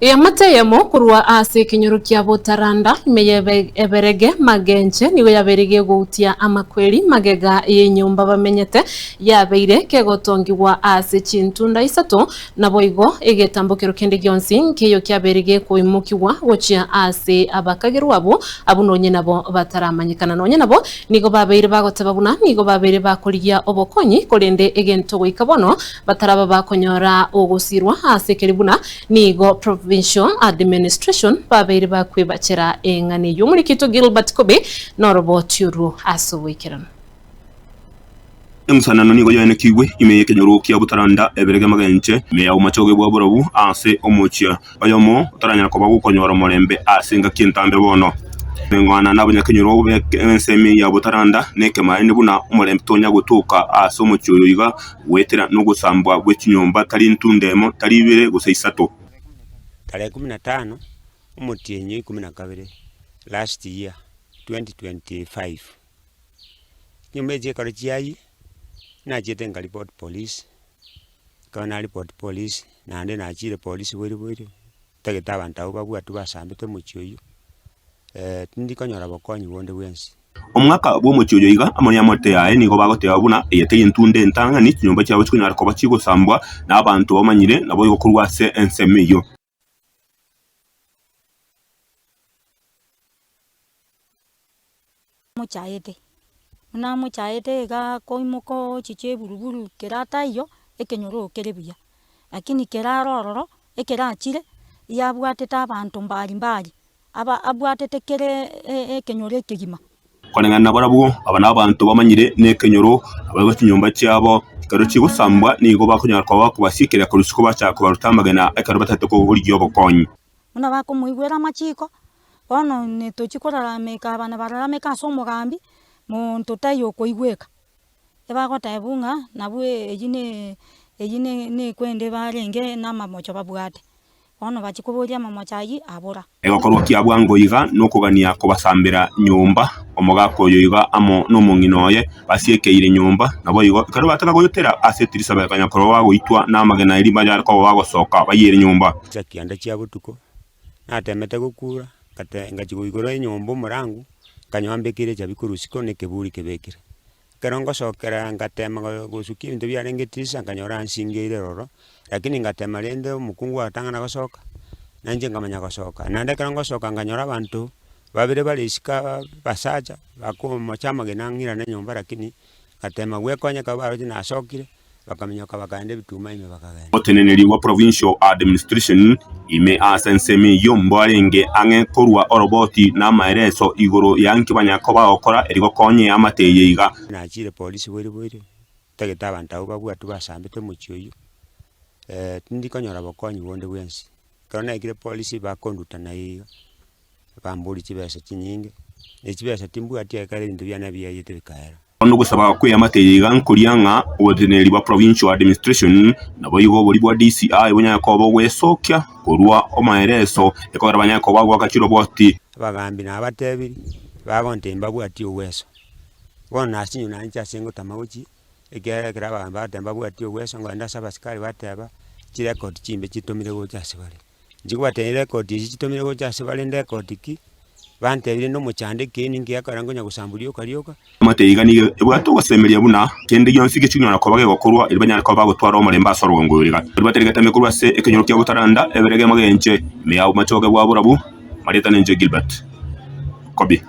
Yamateyemo kurwa ase kinyuru kya Butaranda imeye eberege magenche niwe yaberege gutia amakweri magega yenyumba bamenyete yabeire kegotongiwa ase chintunda isatu naboigo egetambukiro kende gyonsi keyo kyaberege kuimukiwa gochia ase abakagerwabo abunonye nabo bataramanyikana nonye nabo nigo babeire bagotababuna nigo babeire bakorigia obokonyi korende egento goikabono bataraba bakonyora ogusirwa ase keribuna nigo provincial administration babeire bakwibachira engani yumurikito Gilbert Kobe norobo tiuru asowekirana Emusanano nigo yene kiwe imeye kenyoro kya Butaranda eberege magenche meya umachoge bwa borabu ase omuchia bayomo utaranya ko bagukonyora morembe ase nga kintambe bono ngwana nabanya kenyoro ensemi ya Butaranda nekema ene buna umurembe tonya gutuka ase omuchio yiga wetera no gusambwa bw'ikinyomba tari ntundemo tari ibere gusa isatu tarehe 15 umutienyi 12 last year 2025 nyomeje karichiai na jete nga report police kana report police na ande na chire police weri tageta bantu babwatu basambete muchioyo tindikonyora bokonyi bonde wensi omwaka bwo muchioyo yiga amoni amote yae nigo bagote abuna eyete ntunde ntanga ni kinyomba cyabo kikunyara ko bakigosambwa n'abantu bamanyire nabo yokurwa se ensemiyo muchaete muna muchaete ga koimoko chiche buruburu kerata iyo ekenyoro kerebuya lakini kerarororo ekerachire yabwateta abantu mbali aba abwatete kere ekenyoro ekigima konengana barabwo abana abantu bamanyire nekenyoro ababa kinyomba cyabo karo kigusambwa nigo bakonyara ko basikira ko rusiko bachako barutamagana ekaro batatu ko buri giyo bokonyi muna bakomuigwera machiko bono netochikora meka abana bararameka somugambi muntu tayo koigweka ebagotebunga nabwe ejine ne kwende barenge namamocho babwate bono bachikuburia mamochayi abura egokorwa kyabwango yiga nokugania ko basambira nyumba omugako yoyiga amo nomunginoye basiekeire nyumba nabo yigo karo bataka goyotera asetirisa bakanya koro wagoitwa namagena iri bajara ko wagosoka bayire nyumba chakianda chia butuko natemete gukura kate ngachiguyigoro enyombo murangu kanyambekire chabikurusiko nekeburi kebekire kerongo sokera ngatema gusuki into byarengetisa nganyora nsingire roro lakini ngatema lende mukungu atangana gosoka nanje ngamanya gosoka nande kerongo soka nganyora abantu babire balisika basaja bakoma chamagena ngira nenyomba lakini ngatema gwekonya kabaro jina asokire bakamenya kabagande bituma ime bakaganda oteneneri wa provincial administration ime asensemi yombarenge ange korwa oroboti na maereso igoro yankibanya ko bakora erigo konye amateye yiga na chire police weri tageta abantu babwatu basambete muchioyo tindikonyora bokonyi bonde wensi kana ikire police bakonduta na yiga bambuli chibesa chinyinge echibesa timbu atia kare bintu byana byayete bikaera ono gusaba kwe amateye gankurianga oteneri wa provincial administration nabo yigo buri bwa DCI bonya ko bo wesokya korwa omaereso ekora banya ko bagwa kachiro boti bagambi na abatebiri babontemba bwati oweso bona asinyo nanja sengo tamauchi ekera kera bagamba batemba bwati oweso nganda sabasikali bateba chi record chimbe chitomire gocha sibale njikubateye record chitomire gocha sibale record ki bantebire no muchandike ningi akarangonya gusambulio karioka amateye gani ebwato gosemeria buna kende gyonsike chinyona ko bage gokorwa ibanya ko bagotwara omuremba asorongorira bateregatame kurwa se ekenyoro kya Butaranda eberege magenche meya umachoge bwa burabu marita nenje Gilbert Kobe.